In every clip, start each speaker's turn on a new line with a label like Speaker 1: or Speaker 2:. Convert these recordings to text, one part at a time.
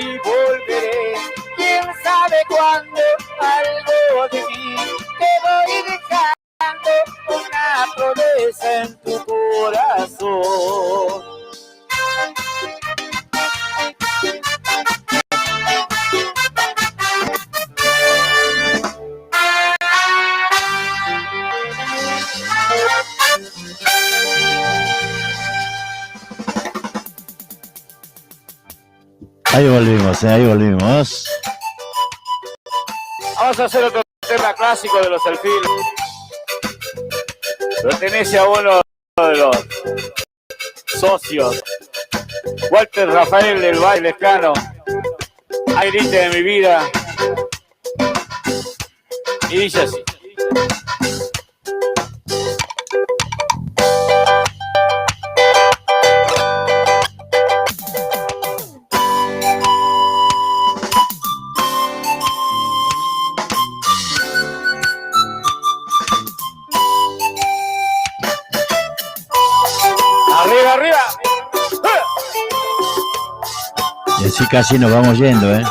Speaker 1: y volveré. ¿Quién sabe cuándo algo de mí te voy dejando una promesa en tu corazón?
Speaker 2: Ahí volvimos, ahí volvimos.
Speaker 1: Vamos a hacer otro tema clásico de los Alfil. Pertenece a uno de los socios, Walter Rafael del Valle Lescano. Airite de mi vida. Y dice así. Arriba, arriba.
Speaker 2: Y así casi nos vamos yendo, ¿eh?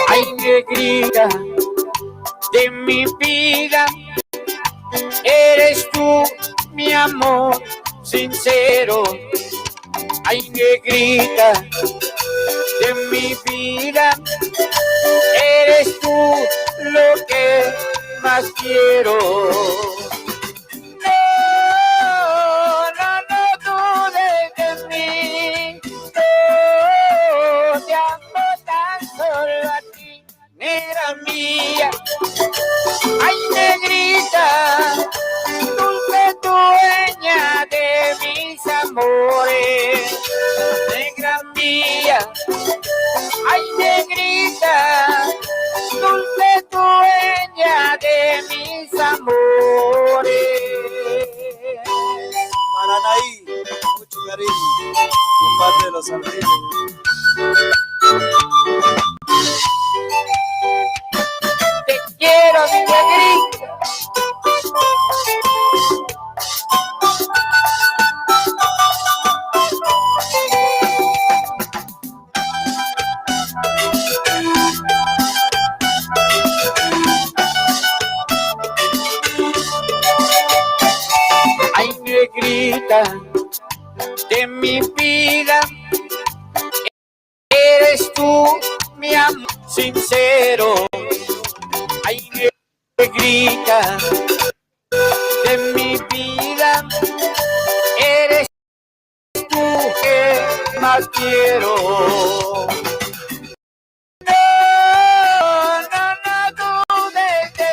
Speaker 1: Ay, negrita de mi vida, eres tú mi amor sincero. Ay, negrita de mi vida, eres tú lo que más quiero. No dudes de mí, no te amo tan solo a ti, negra mía. Ay, negrita, dulce dueña de mis amores, negra mía. Ay, negrita, dulce dueña de mis amores.
Speaker 3: Para Anaí, mucho cariño, de parte de los amigos.
Speaker 1: Te quiero, mi negrita. Ay, negrita de mi vida, eres tú mi amor sincero. Ay, negrita de mi vida, eres tú que más quiero. No dudes de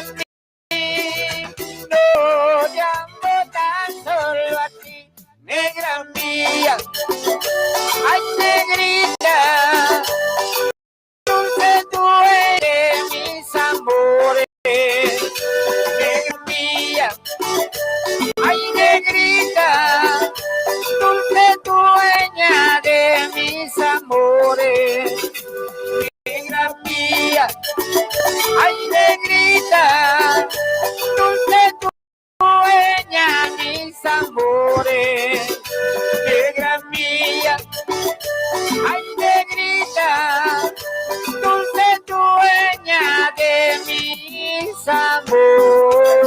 Speaker 1: mí, no te amo tan solo a ti, negra mía. Ay, negrita, dulce tú eres mis amores, negra mía. Ay, negrita, dulce dueña de mis amores, negra mía. Ay, negrita, dulce dueña de mis amores, negra mía. Ay, negrita, dulce dueña de mis amores.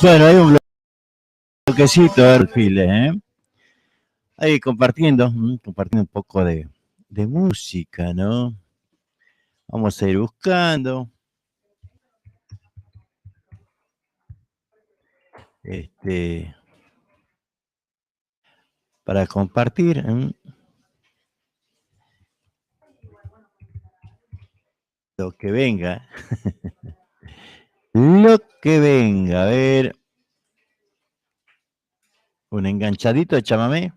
Speaker 2: Bueno, hay un bloquecito de Alfiles, ¿eh? Ahí compartiendo un poco de música, ¿no? Vamos a ir buscando. Para compartir. Lo que venga. Lo que venga. A ver. Un enganchadito de chamamé.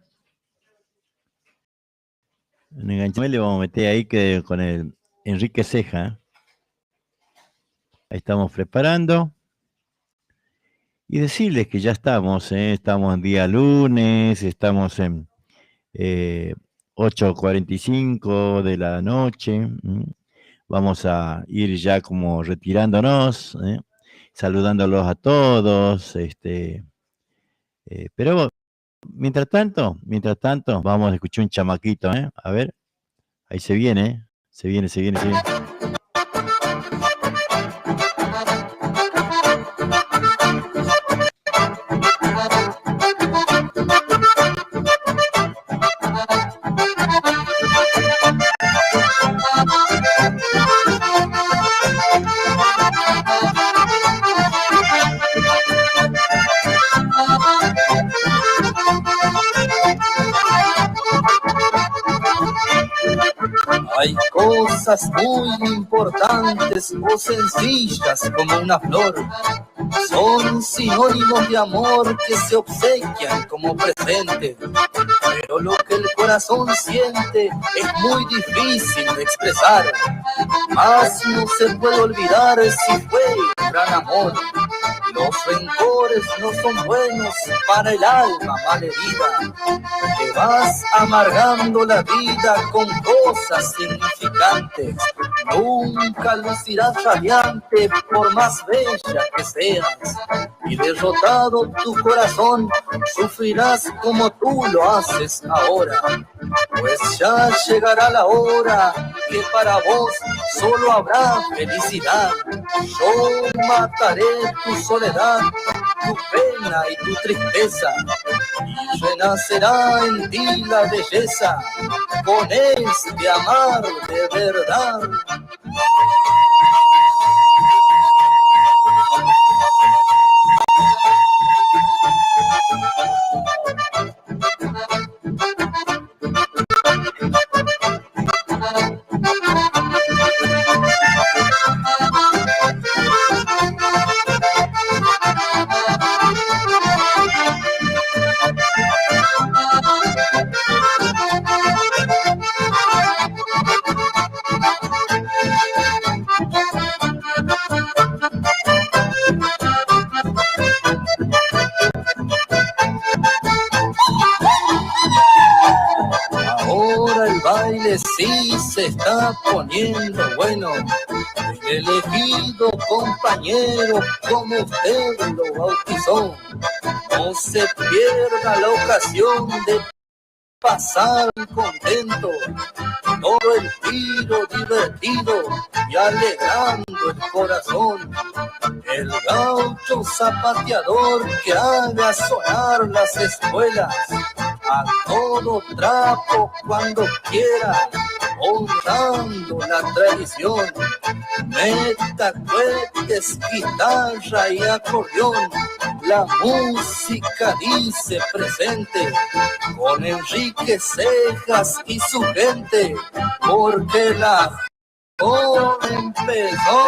Speaker 2: Un enganchadito le vamos a meter ahí que con el Enrique Ceja. Ahí estamos preparando. Y decirles que ya estamos en día lunes, estamos en 8:45 de la noche. Vamos a ir ya como retirándonos, saludándolos a todos, pero mientras tanto, vamos a escuchar un chamaquito, ¿eh? A ver, ahí se viene, se viene, se viene, se viene.
Speaker 4: Hay cosas muy importantes o sencillas como una flor. Son sinónimos de amor que se obsequian como presente. Pero lo que el corazón siente es muy difícil de expresar. Mas no se puede olvidar si fue un gran amor. Los rencores no son buenos para el alma malherida. Te vas amargando la vida con cosas significantes. Nunca lucirás radiante por más bella que seas. Y derrotado tu corazón, sufrirás como tú lo haces ahora. Pues ya llegará la hora que para vos solo habrá felicidad. Yo mataré tu soledad, tu pena y tu tristeza, y renacerá en ti la belleza con este amar de verdad. Ahora el baile sí se está poniendo bueno. El elegido compañero, como usted lo bautizó, no se pierda la ocasión de pasar contento. Todo el tiro divertido y alegrando el corazón. El gaucho zapateador que haga sonar las espuelas a todo trapo cuando quiera, honrando la tradición. Meta, cohetes, guitarra y acordeón, la música dice presente, con Enrique Cejas y su gente, porque la joven empezó.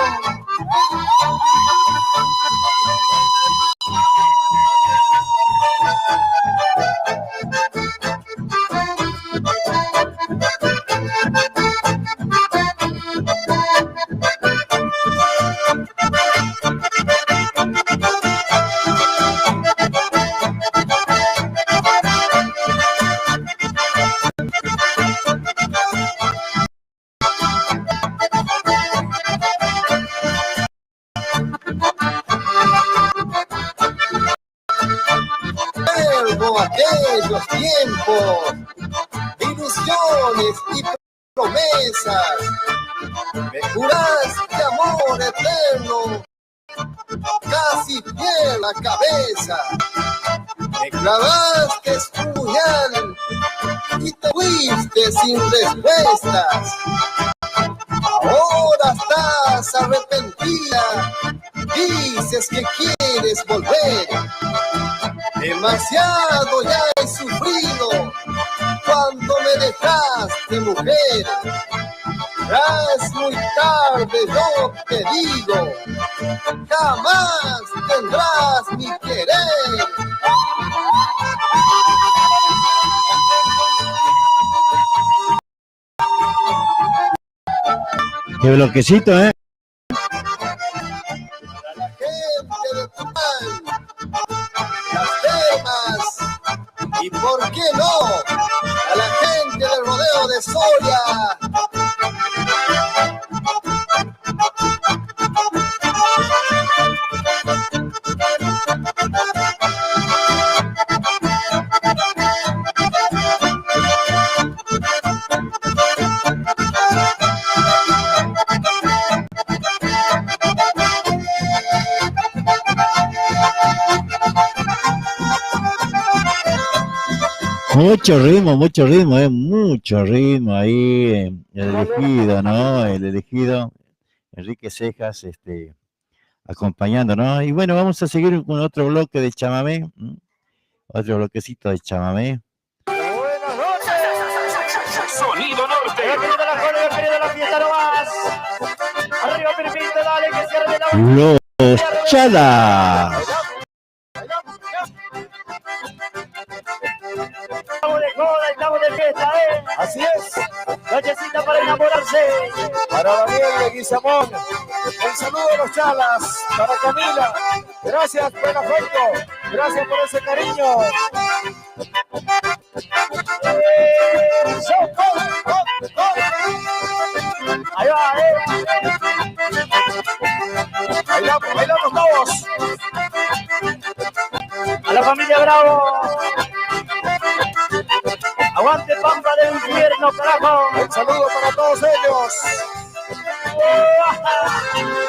Speaker 4: Aquellos tiempos de ilusiones y promesas, me juraste amor eterno, casi pierdo la cabeza, me clavaste tu puñal y te fuiste sin respuestas. Ahora estás arrepentida, dices que quieres volver. Demasiado ya he sufrido cuando me dejaste, mujer. Ya es muy tarde, yo te digo, jamás tendrás mi querer.
Speaker 2: Qué bloquecito, ¿eh?
Speaker 3: Para la gente de Tucumán,
Speaker 4: ¿por qué no? A la gente del rodeo de Soria.
Speaker 2: Mucho ritmo ahí, el elegido, ¿no? El elegido, Enrique Cejas, acompañando, ¿no? Y bueno, vamos a seguir con otro bloque de chamamé, otro bloquecito de chamamé.
Speaker 1: Buenas noches. Sonido Norte. Bienvenido a la cola, bienvenido a la fiesta nomás. Arriba, perfecto, dale, que cierre la...
Speaker 2: Los Chalas.
Speaker 1: Estamos de joda, estamos de fiesta, ¿eh?
Speaker 3: Así es.
Speaker 1: Nochecita para enamorarse.
Speaker 3: Para Daniel de Guizamón. El saludo de los Chalas. Para Camila. Gracias por el afecto. Gracias por ese cariño.
Speaker 1: Ahí va,
Speaker 3: Bailamos todos.
Speaker 1: A la familia Bravo. Aguante Pampa del infierno, carajo.
Speaker 3: El saludo para todos ellos.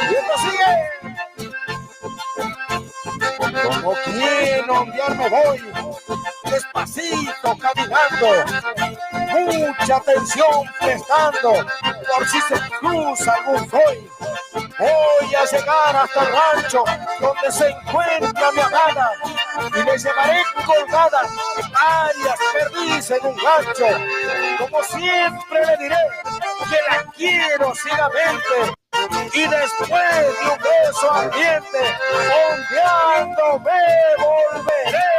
Speaker 3: Y esto sigue. Como quien ondear me voy, despacito caminando, mucha atención prestando, por si se cruza algún foy. Voy a llegar hasta el rancho donde se encuentra mi amada y le llevaré colgada varias perdices en un gancho. Como siempre le diré que la quiero ciegamente y después de un beso ardiente, ondeando me volveré.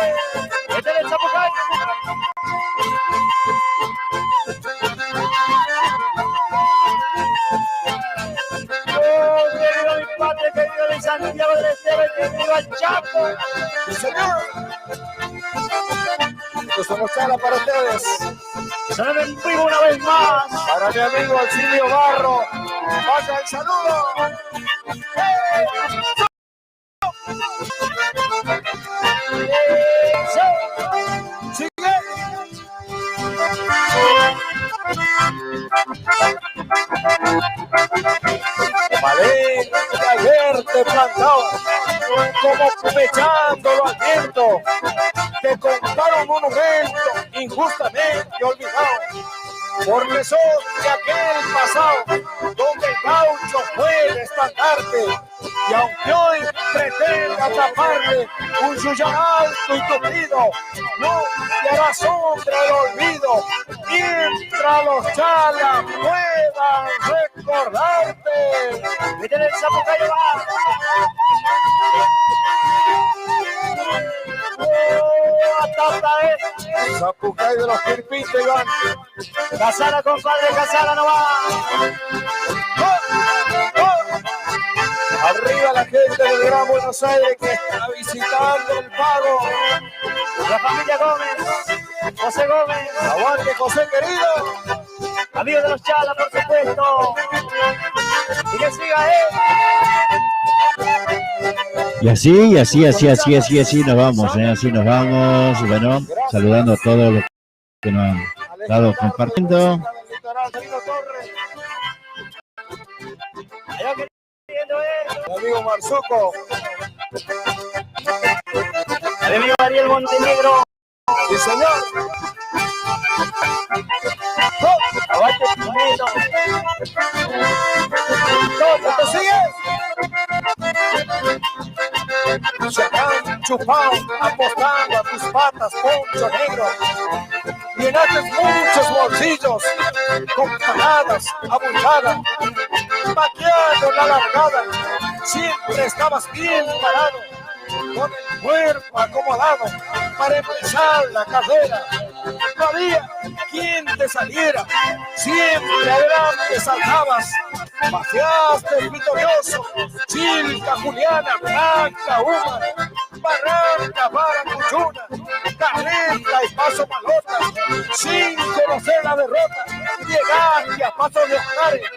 Speaker 1: Este es el Zapucay. Querido mi padre, querido mi Santiago del Estero, querido al Chapo.
Speaker 3: ¡Sí, señor! Estos son los Chalas para ustedes.
Speaker 1: Sonen en vivo una vez más.
Speaker 3: Para mi amigo Alcilio Barro, vaya el saludo. ¡Sigue! Valeria, al verte plantado, como pechándolo al viento, te contaron un monumento injustamente olvidado, porque sos de aquel pasado donde el gaucho fue el estandarte, y aunque hoy pretenda taparle un yuyar alto y tupido, no te hará sombra el olvido, mientras los Chalas puedan recordarte.
Speaker 1: Meten el Zapucayo, va.
Speaker 3: Zapucay de los Pirpitos, Iván.
Speaker 1: Casala, compadre, Casala no va.
Speaker 3: Arriba la gente del Gran Buenos Aires que está visitando el pago.
Speaker 1: La familia Gómez, José Gómez.
Speaker 3: Aguante, José querido.
Speaker 1: Amigos de los Chalas, por supuesto. Y que siga él.
Speaker 2: Y así nos vamos, así nos vamos. Bueno, saludando a todos los que nos han estado compartiendo.
Speaker 3: Mi amigo Marzuco.
Speaker 1: Mi amigo Ariel Montenegro.
Speaker 3: Sí, señor.
Speaker 1: Aguante Pinedo.
Speaker 3: ¿Esto sigue? Se han chupado apostando a tus patas, Poncho Negro. Llenaste muchos bolsillos con panadas abultadas, vaqueando la largada. Siempre estabas bien parado, con el cuerpo acomodado para empezar la carrera. No había quien te saliera, siempre adelante saltabas. Paseaste victorioso, Chilca, Juliana, Blanca, Uma, Barranca, Baracuchuna, Caleta y Paso Malotas, sin conocer la derrota, llegaste a Paso de Osnares,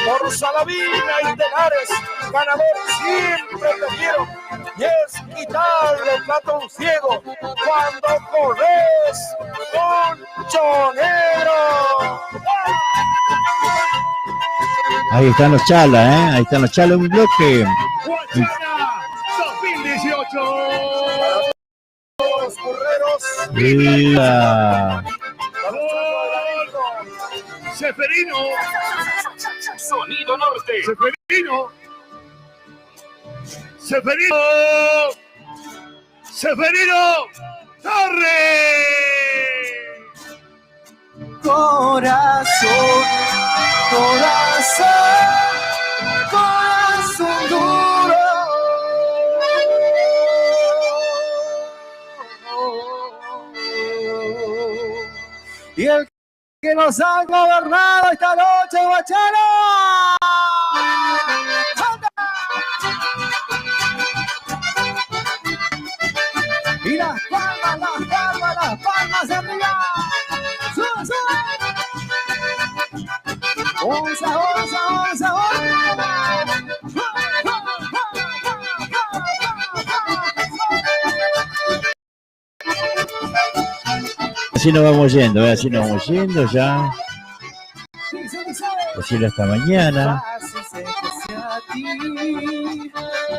Speaker 3: por Salavina y Tenares, ganador siempre te quiero, y es quitarle el plato a un ciego cuando corres con Chonero.
Speaker 2: Ahí están los chalas, ¿eh? Ahí están los chalas, un bloque.
Speaker 1: Guachana 2018.
Speaker 3: Los curreros.
Speaker 2: ¡Viva!
Speaker 1: Seferino.
Speaker 5: Sonido Norte.
Speaker 1: Seferino. Seferino. Seferino. Torres.
Speaker 4: Corazón, corazón, corazón duro. Y el que nos ha gobernado esta noche, Guachana. Y las palmas arriba. ¡Sube, sube! ¡Onza!
Speaker 2: Así nos vamos yendo, así nos vamos yendo ya. Así hasta mañana.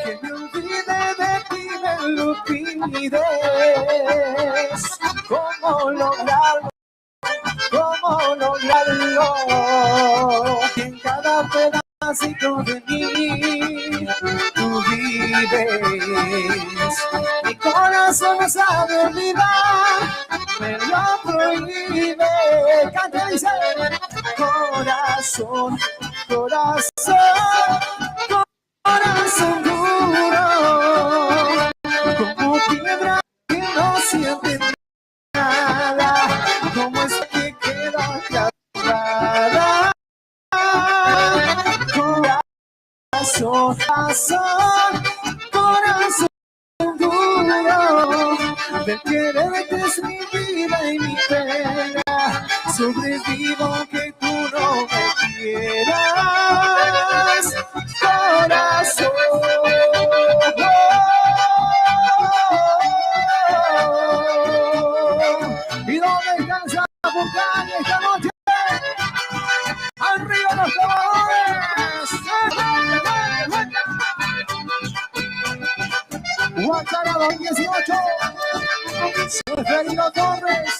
Speaker 4: Que me olvide de ti, me lo pides. ¿Cómo lograrlo? ¿Cómo lograrlo? Que en cada pedacito de mí tú vives. Mi corazón no sabe olvidar, me lo prohíbe. Canta y dice: corazón, corazón, corazón duro, como piedra que no siente nada, como es que queda clavada. Corazón, corazón duro, de quererte es mi vida y mi pena, sobrevivo aunque tú no me quieras. Corazón. ¿Y dónde están esas montañas esta noche? ¡Arriba los clavadores! Guachana 2018, Seferino Torres,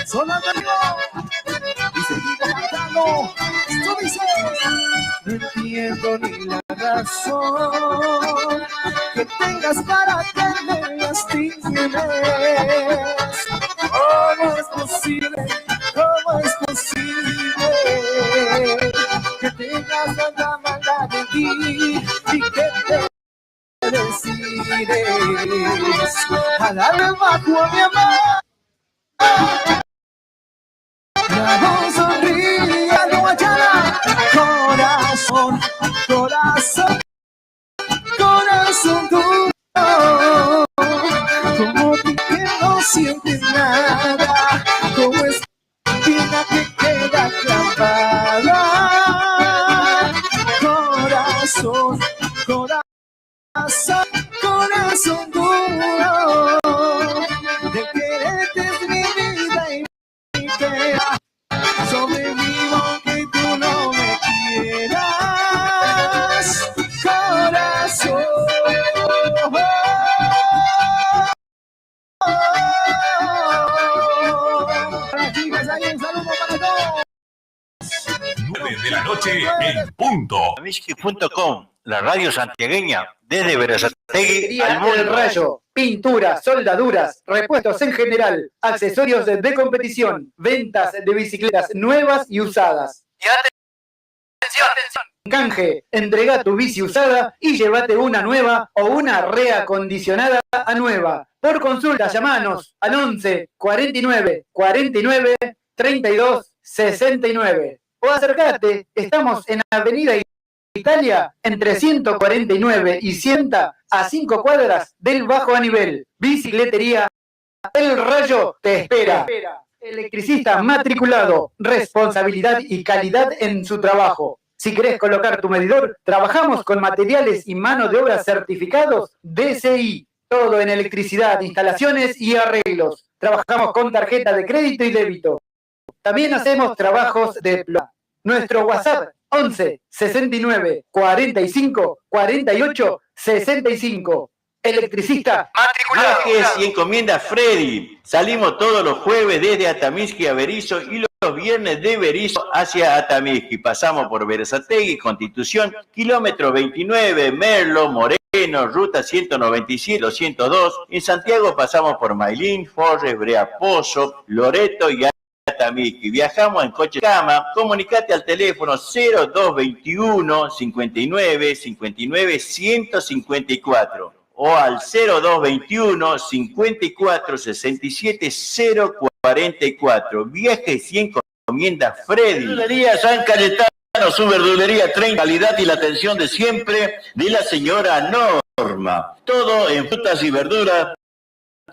Speaker 4: sonando en vivo, y seguimos cantando. Tú dices: no entiendo ni la razón que tengas para que me lastimes. ¿Cómo es posible? ¿Cómo es posible que tengas tanta maldad en ti y que te decides a darle bajo a mi amor? La voz sonríe a la Guachana. Corazón, corazón, corazón duro, como que no sientes nada, como espina que queda clavada. Corazón, corazón, corazón duro, de quererte es mi vida y mi pena, sobrevivo aunque tú no me quieras. Corazón. Para chicas, ahí un saludo para todos.
Speaker 5: 9 de la noche en punto.
Speaker 2: Whisky.com, la radio santiagueña, desde Berazategui al
Speaker 6: Al
Speaker 2: mundo.
Speaker 6: Rayo, pinturas, soldaduras, repuestos en general, accesorios de competición, ventas de bicicletas nuevas y usadas. Y atención, canje, entrega tu bici usada y llévate una nueva o una reacondicionada a nueva. Por consulta, llamanos al 11 49 49 32 69 o acércate, estamos en Avenida Italia, entre 149 y 100 a 5 cuadras del bajo a nivel. Bicicletería El Rayo te espera. Electricista matriculado, responsabilidad y calidad en su trabajo. Si querés colocar tu medidor, trabajamos con materiales y mano de obra certificados DCI. Todo en electricidad, instalaciones y arreglos. Trabajamos con tarjeta de crédito y débito. También hacemos trabajos de plata. Nuestro WhatsApp 11 69 45 48 65. Electricista matriculado.
Speaker 2: Viajes y encomiendas Freddy. Salimos todos los jueves desde Atamisqui a Berisso y los viernes de Berisso hacia Atamisqui. Pasamos por Berazategui, Constitución, kilómetro 29, Merlo, Moreno, ruta 197, 202. En Santiago pasamos por Mailín, Forres, Brea Pozo, Loreto y Atamisqui. Viajamos en coche cama. Comunicate al teléfono 0221 59 59 154 o al 0221 54 67 044. Viajes y encomiendas Freddy. Verdulería San Cayetano, su verdulería 30, calidad y la atención de siempre de la señora Norma. Todo en frutas y verduras,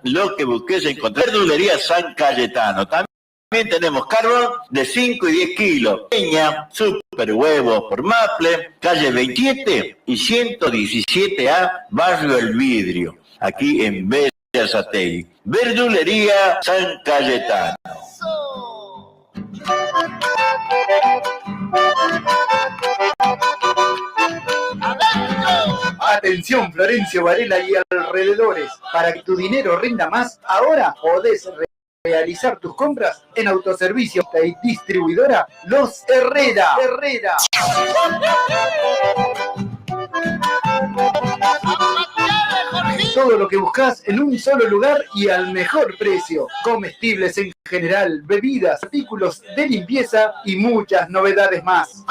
Speaker 2: lo que busques encontrar. Verdulería San Cayetano. También tenemos carbón de 5 y 10 kilos. Peña, super huevos por Maple, calle 27 y 117A, barrio El Vidrio, aquí en Berazategui. Verdulería San Cayetano.
Speaker 6: Atención Florencio Varela y alrededores. Para que tu dinero rinda más, ahora podés realizar tus compras en autoservicio y distribuidora Los Herrera. Todo lo que buscas en un solo lugar y al mejor precio. Comestibles en general, bebidas, artículos de limpieza y muchas novedades más.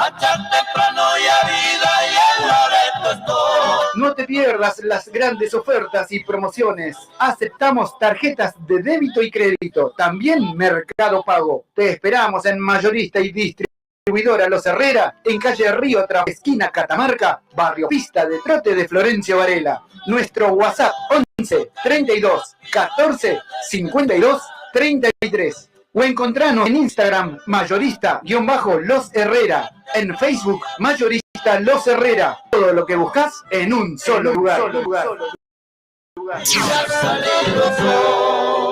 Speaker 6: No te pierdas las grandes ofertas y promociones. Aceptamos tarjetas de débito y crédito. También Mercado Pago. Te esperamos en mayorista y distribuidora Los Herrera, en calle Río Tra, esquina Catamarca, barrio Pista de Trote de Florencio Varela. Nuestro WhatsApp 11 32 14 52 33. O encontranos en Instagram mayorista-Los Herrera. En Facebook mayorista Los Herrera. Todo lo que buscas en un solo lugar.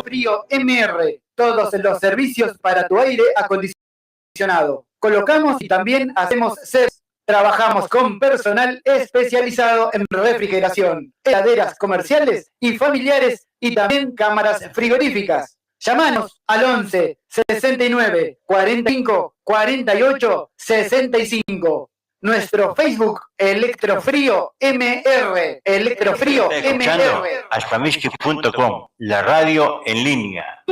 Speaker 6: Frío MR. Todos los servicios para tu aire acondicionado. Colocamos y también hacemos servicios. Trabajamos con personal especializado en refrigeración, heladeras comerciales y familiares y también cámaras frigoríficas. Llámanos al 11 69 45 48 65. Nuestro Facebook, Electrofrío MR. Electrofrío MR.
Speaker 2: Atamisqui.com, la radio en línea.